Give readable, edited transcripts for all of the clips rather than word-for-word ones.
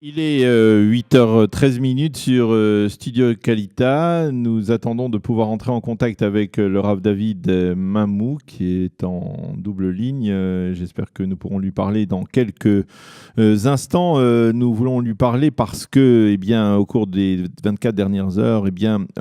Il est 8h13 sur Studio Kalita. Nous attendons de pouvoir entrer en contact avec le Rav David Mamou qui est en double ligne. J'espère que nous pourrons lui parler dans quelques instants. Nous voulons lui parler parce que, au cours des 24 dernières heures,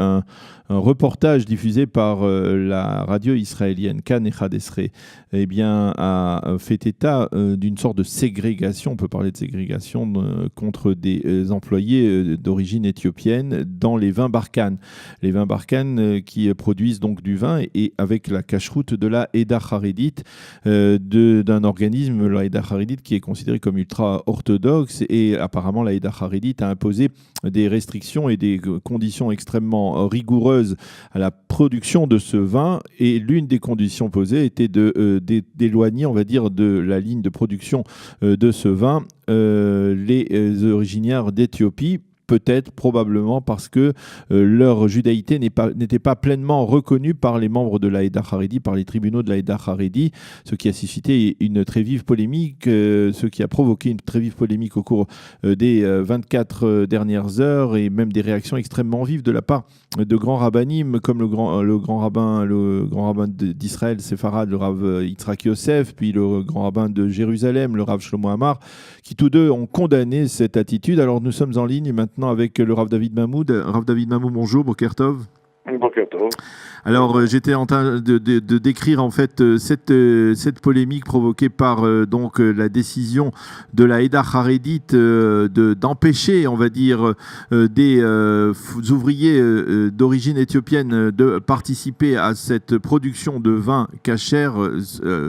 un reportage diffusé par la radio israélienne Kan Echad Esrei, a fait état d'une sorte de ségrégation. On peut parler de ségrégation contre des employés d'origine éthiopienne dans les vins Barkhane. Les vins Barkhane qui produisent donc du vin et avec la cacheroute de la Eda Haredite, d'un organisme, la Eda Haredite, qui est considéré comme ultra-orthodoxe, et apparemment la Eda Haredite a imposé des restrictions et des conditions extrêmement rigoureuses à la production de ce vin, et l'une des conditions posées était d'éloigner, on va dire, de la ligne de production de ce vin les originaires d'Éthiopie, peut-être, probablement, parce que leur judaïté n'était pas pleinement reconnue par les membres de la Eda Haredi, par les tribunaux de la Eda Haredi, ce qui a suscité une très vive polémique, ce qui a provoqué une très vive polémique au cours des 24 dernières heures, et même des réactions extrêmement vives de la part de grands rabbinim, comme le grand rabbin d'Israël, séfarade, le Rav Yitzhak Yosef, puis le grand rabbin de Jérusalem, le Rav Shlomo Amar, qui tous deux ont condamné cette attitude. Alors nous sommes en ligne maintenant avec le Rav David Mamou. Rav David Mamou, bonjour, Boker Tov. Boker Tov. Alors j'étais en train de décrire en fait cette polémique provoquée par la décision de la Eda Haredite d'empêcher, on va dire, des ouvriers d'origine éthiopienne de participer à cette production de vin kasher,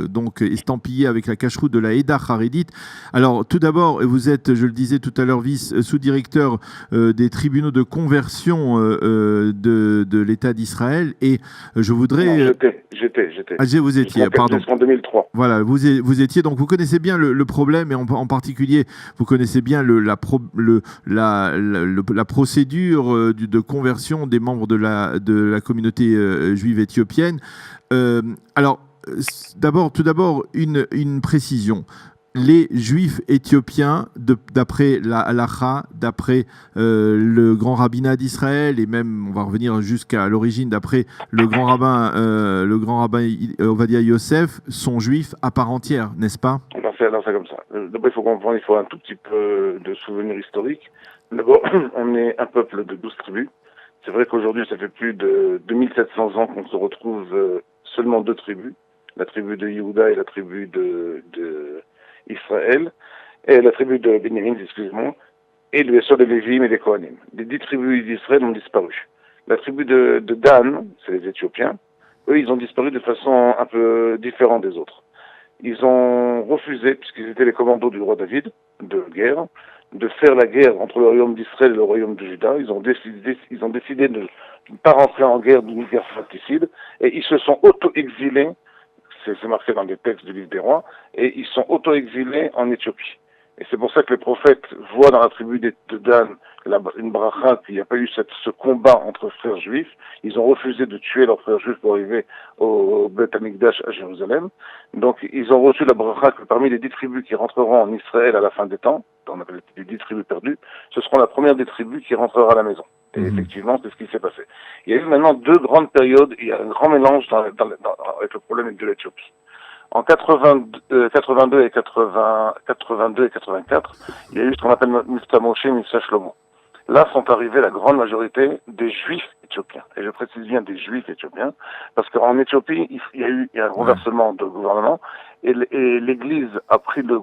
donc estampillé avec la cacheroute de la Eda Haredite. Alors tout d'abord, vous êtes, je le disais tout à l'heure, sous-directeur des tribunaux de conversion de l'État d'Israël, et je voudrais... Non, j'étais. Ah, vous étiez, pardon. En 2003. Voilà, vous étiez, donc vous connaissez bien le problème, et en particulier, vous connaissez bien la procédure de conversion des membres de la communauté juive éthiopienne. Tout d'abord, une précision. Les juifs éthiopiens, d'après la halacha, d'après le grand rabbinat d'Israël, et même on va revenir jusqu'à l'origine, d'après le grand rabbin Ovadia Yosef, sont juifs à part entière, n'est-ce pas? Non, c'est comme ça. D'abord, il faut comprendre, il faut un tout petit peu de souvenir historique. D'abord, on est un peuple de 12 tribus. C'est vrai qu'aujourd'hui, ça fait plus de 2700 ans qu'on se retrouve seulement 2 tribus, la tribu de Yehuda et la tribu de Israël, et la tribu de Benjamin, excusez-moi, et bien sûr des Lévim et des Kohanim. Les 10 tribus d'Israël ont disparu. La tribu de Dan, c'est les Éthiopiens, eux, ils ont disparu de façon un peu différente des autres. Ils ont refusé, puisqu'ils étaient les commandos du roi David, de guerre, de faire la guerre entre le royaume d'Israël et le royaume de Juda. Ils ont décidé de ne pas rentrer en guerre, d'une guerre fratricide, et ils se sont auto-exilés. C'est marqué dans les textes du livre des rois, et ils sont auto-exilés en Éthiopie. Et c'est pour ça que les prophètes voient dans la tribu de Dan une bracha, qu'il n'y a pas eu ce combat entre frères juifs. Ils ont refusé de tuer leurs frères juifs pour arriver au Beth Amikdash à Jérusalem. Donc ils ont reçu la bracha que parmi les 10 tribus qui rentreront en Israël à la fin des temps, on appelle les 10 tribus perdues, ce seront la première des tribus qui rentrera à la maison. Et effectivement, c'est ce qui s'est passé. Il y a eu maintenant 2 grandes périodes, il y a un grand mélange avec le problème de l'Éthiopie. En 82 et 84, il y a eu ce qu'on appelle Mifta Moshe, Mifta Shlomo. Là sont arrivés la grande majorité des juifs éthiopiens. Et je précise bien des juifs éthiopiens, parce qu'en Éthiopie, il y a eu un renversement de gouvernement, et l'Église a pris le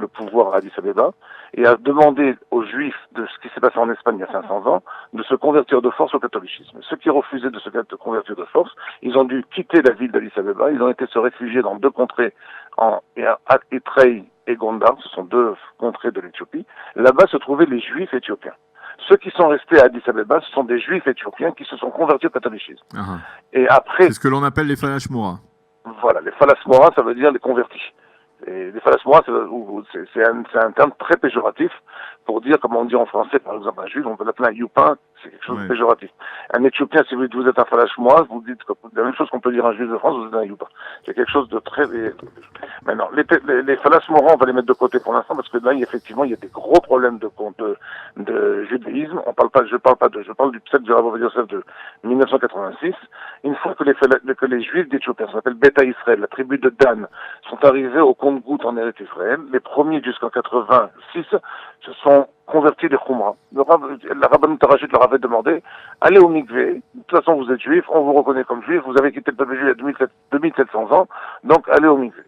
pouvoir à Addis Abeba, et a demandé aux juifs de ce qui s'est passé en Espagne il y a 500 ans, de se convertir de force au catholicisme. Ceux qui refusaient de se convertir de force, ils ont dû quitter la ville d'Addis Abeba, ils ont été se réfugier dans 2 contrées, Etrei et Gondar, ce sont 2 contrées de l'Éthiopie. Là-bas se trouvaient les juifs éthiopiens. Ceux qui sont restés à Addis Abeba, ce sont des juifs éthiopiens qui se sont convertis au catholicisme. Et après... C'est ce que l'on appelle les Falashmora. Voilà, les Falashmora, ça veut dire les convertis. Et les Falashmora, c'est un terme très péjoratif, pour dire, comme on dit en français, par exemple, un juif, on peut l'appeler un youpin, c'est quelque chose de péjoratif. Un Éthiopien, si vous êtes un falache-moi, vous dites la même chose qu'on peut dire un juif de France, vous êtes un youpin. C'est quelque chose de très... Maintenant, les fallaces morants, on va les mettre de côté pour l'instant, parce que là, effectivement, il y a des gros problèmes de judaïsme. Je parle du pseudo du Rav Ovadia Yosef de 1986. Une fois que les juifs d'Éthiopie, ça s'appelle Beta Israël, la tribu de Dan, sont arrivés au compte-gouttes en Eretz Israël, les premiers jusqu'en 86 se sont convertis des Khumra. La rabbin Tarachit leur avait demandé, allez au mikvé, de toute façon vous êtes juif, on vous reconnaît comme juif, vous avez quitté le peuple juif il y a 2700 ans, donc allez au mikvé.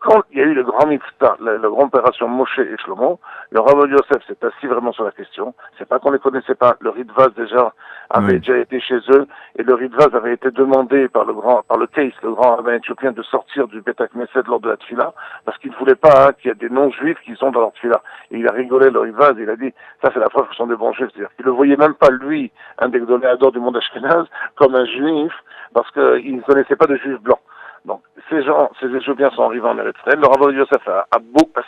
Quand il y a eu le grand mitzvah, la grande opération Moshe et Shlomo, le Rav Yosef s'est assis vraiment sur la question. C'est pas qu'on les connaissait pas. Le Ritvaz déjà avait déjà été chez eux, et le Ritvaz avait été demandé par le grand rabbin éthiopien, de sortir du Beth Knesset lors de la Tfila, parce qu'il ne voulait pas qu'il y ait des non-juifs qui sont dans leur Tfila. Et il a rigolé, le Ritvaz, il a dit, ça c'est la preuve que ce sont des bons juifs. C'est-à-dire qu'il ne voyait même pas, lui, un des doléadors du monde ashkénaze, comme un juif, parce qu'il ne connaissait pas de juifs blancs. Donc, ces Éthiopiens sont arrivés en Eretz Israël. Le Rav Yosef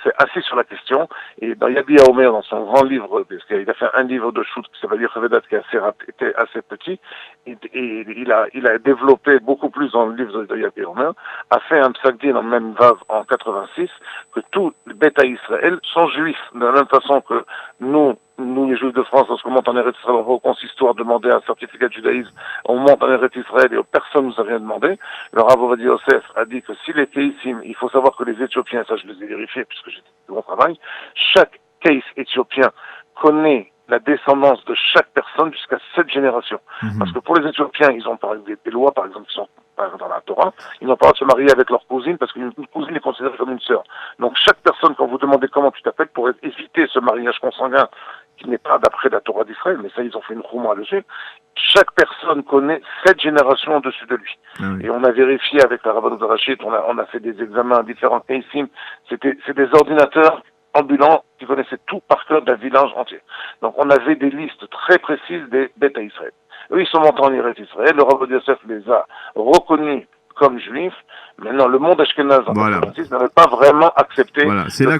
s'est assis sur la question, et dans Yabia Omer, dans son grand livre, parce qu'il a fait un livre de shoot, ça veut dire Revedat, qui était assez petit, et il a développé beaucoup plus dans le livre de Yabia Omer, a fait un psagdin en même vav en 86, que tous les Beta Israël sont juifs, de la même façon que nous les Juifs de France, lorsqu'on monte en Eretz Israël, on va au consistoire demander un certificat de judaïsme, on monte en Eretz Israël et personne nous a rien demandé. Le Rav Ovadia Yosef a dit que si les Keïsim, il faut savoir que les Éthiopiens, ça je les ai vérifiés puisque j'ai fait mon travail, chaque Keïs éthiopien connaît la descendance de chaque personne jusqu'à 7 générations. Parce que pour les Éthiopiens, ils ont par exemple des lois, par exemple, qui sont dans la Torah, ils n'ont pas le droit de se marier avec leur cousine parce qu'une cousine est considérée comme une sœur. Donc chaque personne, quand vous demandez comment tu t'appelles, pour éviter ce mariage consanguin qui n'est pas d'après la Torah d'Israël, mais ça ils ont fait une chouma dessus, chaque personne connaît 7 générations au-dessus de lui. Et on a vérifié avec la Rabbanout Rachid, on a fait des examens à différents pays, c'est des ordinateurs ambulants qui connaissaient tout par cœur d'un village entier. Donc on avait des listes très précises des Beta Israël. Eux, ils sont montés en Eretz Israël, le Rav Yosef les a reconnus comme juifs. Maintenant, le monde ashkénaze en 1986 n'avait pas vraiment accepté. Voilà, c'est là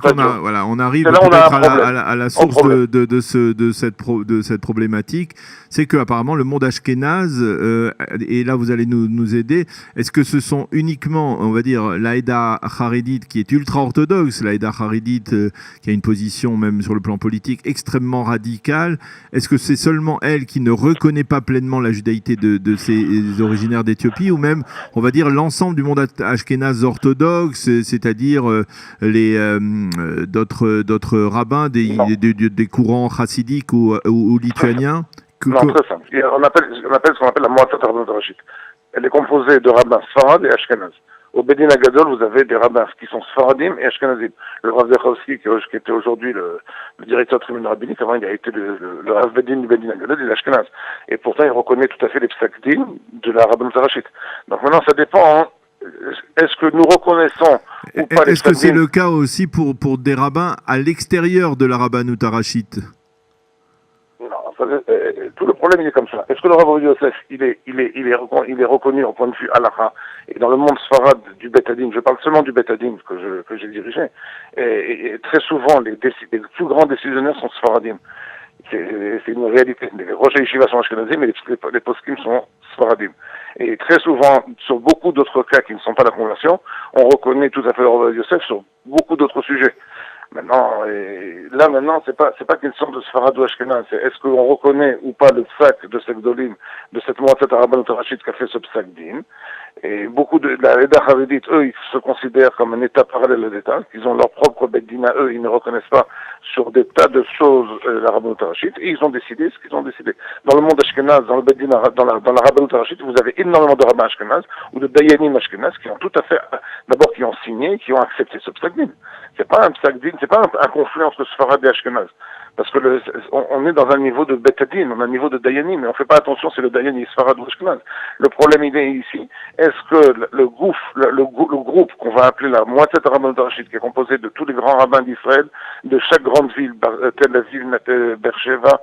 on arrive peut-être à la source de cette problématique. C'est que apparemment le monde ashkénaze, et là vous allez nous aider. Est-ce que ce sont uniquement, on va dire, l'Aïda Haredite qui est ultra orthodoxe, l'Aïda Haredite qui a une position même sur le plan politique extrêmement radicale? Est-ce que c'est seulement elle qui ne reconnaît pas pleinement la judaïté de ses originaires d'Éthiopie, ou même, on va dire, l'ensemble du monde ashkénaze orthodoxe, c'est-à-dire d'autres rabbins des courants chassidiques ou lituaniens? Non, très simple. On appelle ce qu'on appelle la Moatzat Rabbanout Rachit. Elle est composée de rabbins sfarad et ashkénazes. Au Bedin Agadol, vous avez des rabbins qui sont sfaradim et ashkénazim. Le Rav Zechovski, qui était aujourd'hui le directeur du tribunal rabbinique, avant il a été le Rav Bedin du Bedin Agadol, il est ashkénaz. Et pourtant, il reconnaît tout à fait les psakdim de la Rabbanout Rachit. Donc maintenant, ça dépend. Est-ce que nous reconnaissons ou pas les psakdim? Est-ce que c'est le cas aussi pour des rabbins à l'extérieur de la Rabbanout Rachit? Tout le problème il est comme ça. Est-ce que le Rav Ovadia Yosef il est reconnu au point de vue halakha, et dans le monde sfarad du Beth Adin, je parle seulement du Beth Adin que j'ai dirigé, et très souvent les plus grands décisionnaires sont sfaradim. C'est une réalité. Les rosh yeshiva sont ashkenazim, mais les poskim sont sfaradim. Et très souvent, sur beaucoup d'autres cas qui ne sont pas la conversion, on reconnaît tout à fait le Rav Ovadia Yosef sur beaucoup d'autres sujets. Maintenant, c'est pas qu'une sorte de Sfarad ou Ashkenaz. Est-ce qu'on reconnaît ou pas le psak de cette dolim, de cette Moatzat Rabbanout Rachit qui a fait ce psak din? Et beaucoup de la Eda Haredite, eux, ils se considèrent comme un état parallèle à l'État. Ils ont leur propre bet din à eux. Ils ne reconnaissent pas sur des tas de choses la Rabbanout Rachit. Et ils ont décidé ce qu'ils ont décidé. Dans le monde Ashkenaz, dans le bet din, dans la Rabbanout Rachit, vous avez énormément de rabbins Ashkenaz ou de dayanim Ashkenaz qui ont tout à fait, d'abord qui ont signé, qui ont accepté ce psak din. C'est pas un psak din, c'est pas un conflit entre Sfarad et Ashkenaz. Parce que on est dans un niveau de Betadin, on a un niveau de Dayanim, mais on fait pas attention si le Dayan est Sfarad ou Ashkenaz. Le problème il est ici, est-ce que le groupe qu'on va appeler la Moatzat Rabbanout Rachit, qui est composé de tous les grands rabbins d'Israël, de chaque grande ville, Tel Aviv, Beersheva,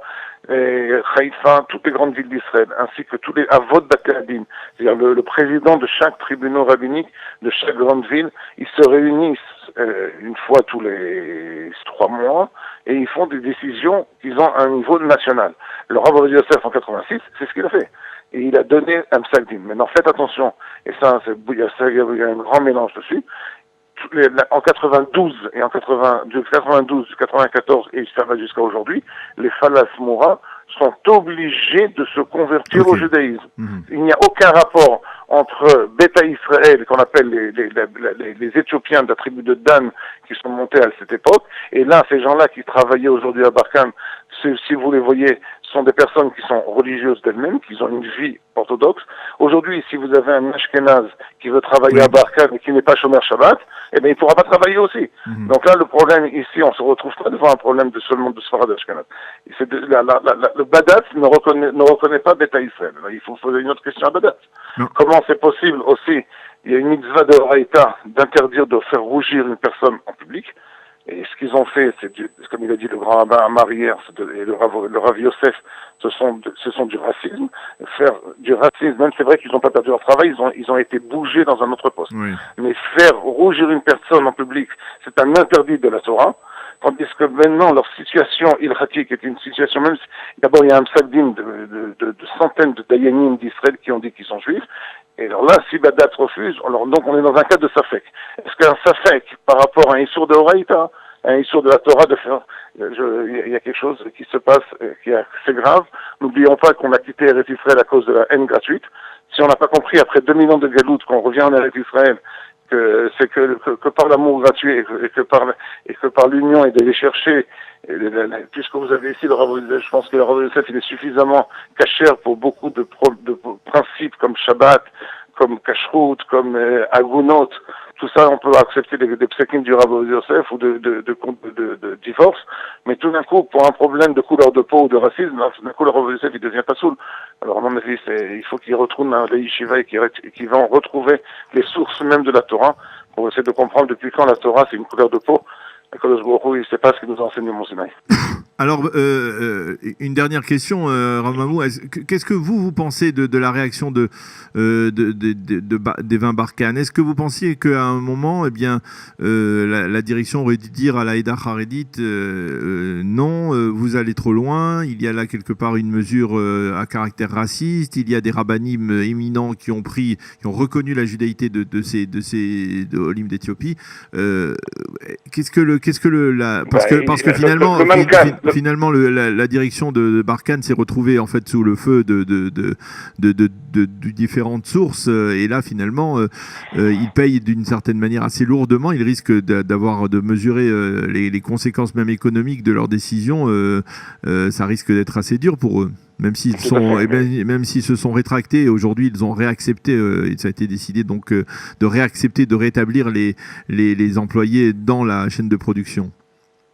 Haïfa, toutes les grandes villes d'Israël, ainsi que tous les Avot Bate Adin, c'est-à-dire le président de chaque tribunal rabbinique de chaque grande ville, ils se réunissent une fois tous les 3 mois, et ils font des décisions qui ont un niveau national. Le Rav Ovadia Yosef en 86, c'est ce qu'il a fait. Et il a donné un psaq-din. Maintenant, faites attention, et ça, il y a un grand mélange dessus. En 92 et en 92, 94 et ça va jusqu'à aujourd'hui, les Falas Moura sont obligés de se convertir au judaïsme. Il n'y a aucun rapport entre Beta Israël, qu'on appelle les Éthiopiens de la tribu de Dan, qui sont montés à cette époque, et là, ces gens-là qui travaillaient aujourd'hui à Barkhane, si vous les voyez, sont des personnes qui sont religieuses d'elles-mêmes, qui ont une vie orthodoxe. Aujourd'hui, si vous avez un Ashkenaz qui veut travailler à Barkhane et qui n'est pas Shomer Shabbat, eh bien, il ne pourra pas travailler aussi. Donc là, le problème ici, on se retrouve pas devant un problème seulement de Sfarad Ashkenaz. Le Badat ne reconnaît pas Beta Israël. Il faut poser une autre question à Badat. Comment c'est possible aussi, il y a une mitzvah de Horaïta d'interdire de faire rougir une personne en public. Et ce qu'ils ont fait, c'est comme il a dit le grand rabbin Amar hier, et le Rav Yosef, ce sont du racisme. Faire du racisme, même c'est vrai qu'ils n'ont pas perdu leur travail, ils ont été bougés dans un autre poste. Oui. Mais faire rougir une personne en public, c'est un interdit de la Torah. Tandis que maintenant, leur situation ilratique est une situation, même si, d'abord, il y a un psaq-din de centaines de dayanim d'Israël qui ont dit qu'ils sont juifs. Et alors là, si Badat refuse, donc on est dans un cas de Safek. Est-ce qu'un Safek, par rapport à un Issour de Horaïta, un Issour de la Torah, il y a quelque chose qui se passe, qui est assez grave. N'oublions pas qu'on a quitté Eretz Israël à cause de la haine gratuite. Si on n'a pas compris, après 2000 ans de Galout, qu'on revient en Eretz Israël, que c'est que par l'amour gratuit et que par l'union et d'aller chercher, puisque vous avez ici le Rav Yosef, je pense que le Rav Yosef, il est suffisamment cachère pour beaucoup de principes comme Shabbat, comme Kashrut, comme Agunot, tout ça on peut accepter des psakim du Rav Yosef ou de divorce, mais tout d'un coup, pour un problème de couleur de peau ou de racisme, d'un coup le Rav Yosef il devient pas soul. Alors à mon avis, il faut qu'il retourne à la yeshiva et qu'il va retrouver les sources même de la Torah pour essayer de comprendre depuis quand la Torah c'est une couleur de peau. Akadosh Baruch Hu, il ne sait pas ce qu'il nous enseigne au Mont Sinaï. Alors, une dernière question, Rav Mamou. Qu'est-ce que vous pensez de la réaction des vins Barkhane? Est-ce que vous pensiez qu'à un moment, eh bien, la direction aurait dû dire à la Haïda Haredite non, vous allez trop loin, il y a là quelque part une mesure à caractère raciste, il y a des rabbinim éminents qui ont reconnu la judaïté de ces Olim d'Éthiopie. Parce que finalement la direction de Barkhane s'est retrouvée en fait sous le feu de différentes sources et là finalement ils payent d'une certaine manière assez lourdement. Ils risquent de mesurer les conséquences même économiques de leurs décisions. Ça risque d'être assez dur pour eux. Même s'ils se sont rétractés, aujourd'hui ils ont réaccepté, ça a été décidé donc de réaccepter, de rétablir les employés dans la chaîne de production.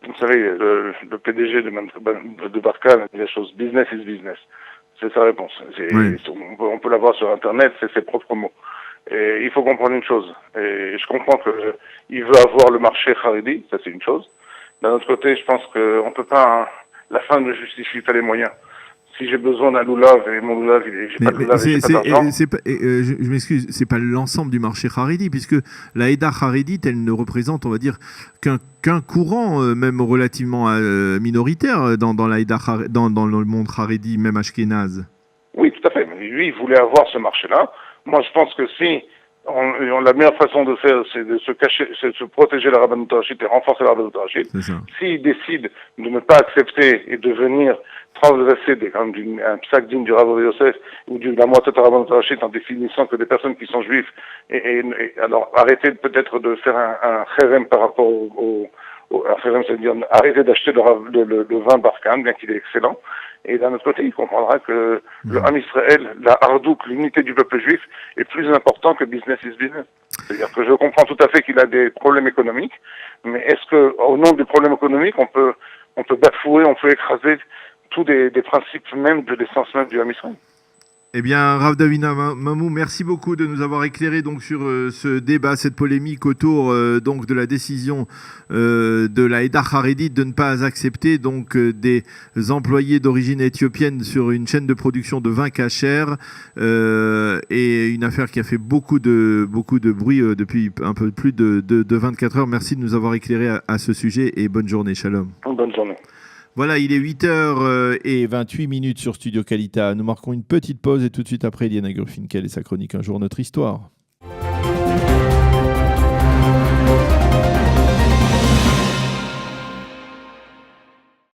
Vous savez, le PDG de Barkhane a dit la chose, business is business. C'est sa réponse. Oui. On peut la voir sur Internet, c'est ses propres mots. Et il faut comprendre une chose. Et je comprends qu'il veut avoir le marché Haredi, ça c'est une chose. D'un autre côté, je pense qu'on peut pas, la fin ne justifie pas les moyens. Si j'ai besoin d'un loulav et mon loulav, j'ai pas de loulav et j'ai pas d'argent. Je m'excuse, c'est pas l'ensemble du marché Haredi, puisque la Haïda Haredite, elle ne représente, on va dire, qu'un courant, même relativement minoritaire dans le monde Haredi, même Ashkenaz. Oui, tout à fait. Mais lui, il voulait avoir ce marché-là. Moi, je pense que si la meilleure façon de faire, c'est de se cacher, c'est de se protéger la Rabbanut Harashit et renforcer la Rabbanut Harashit. S'il décide de ne pas accepter et de venir transgresser un psaq-din du Rav Yosef ou de la moitié de la Rabbanut Harashit en définissant que des personnes qui sont juives et alors arrêter peut-être de faire un chérem par rapport un chérem, c'est-à-dire arrêter d'acheter le vin Barkhane, bien qu'il est excellent. Et d'un autre côté, il comprendra que le Ham Israël, la Hardouk, l'unité du peuple juif, est plus important que business is business. C'est-à-dire que je comprends tout à fait qu'il a des problèmes économiques, mais est-ce que, au nom des problèmes économiques, on peut bafouer, on peut écraser tous des principes même de l'essence même du Ham Israël? Eh bien, Rav David Mamou, merci beaucoup de nous avoir éclairé donc sur ce débat, cette polémique autour donc de la décision de la Eda Haredit de ne pas accepter donc des employés d'origine éthiopienne sur une chaîne de production de vin cachère et une affaire qui a fait beaucoup de bruit depuis un peu plus de 24 heures. Merci de nous avoir éclairé à ce sujet et bonne journée. Shalom. Bonne journée. Voilà, il est 8h28 sur Studio Calita. Nous marquons une petite pause et tout de suite après, Eliana Grufinkel et sa chronique Un jour notre histoire.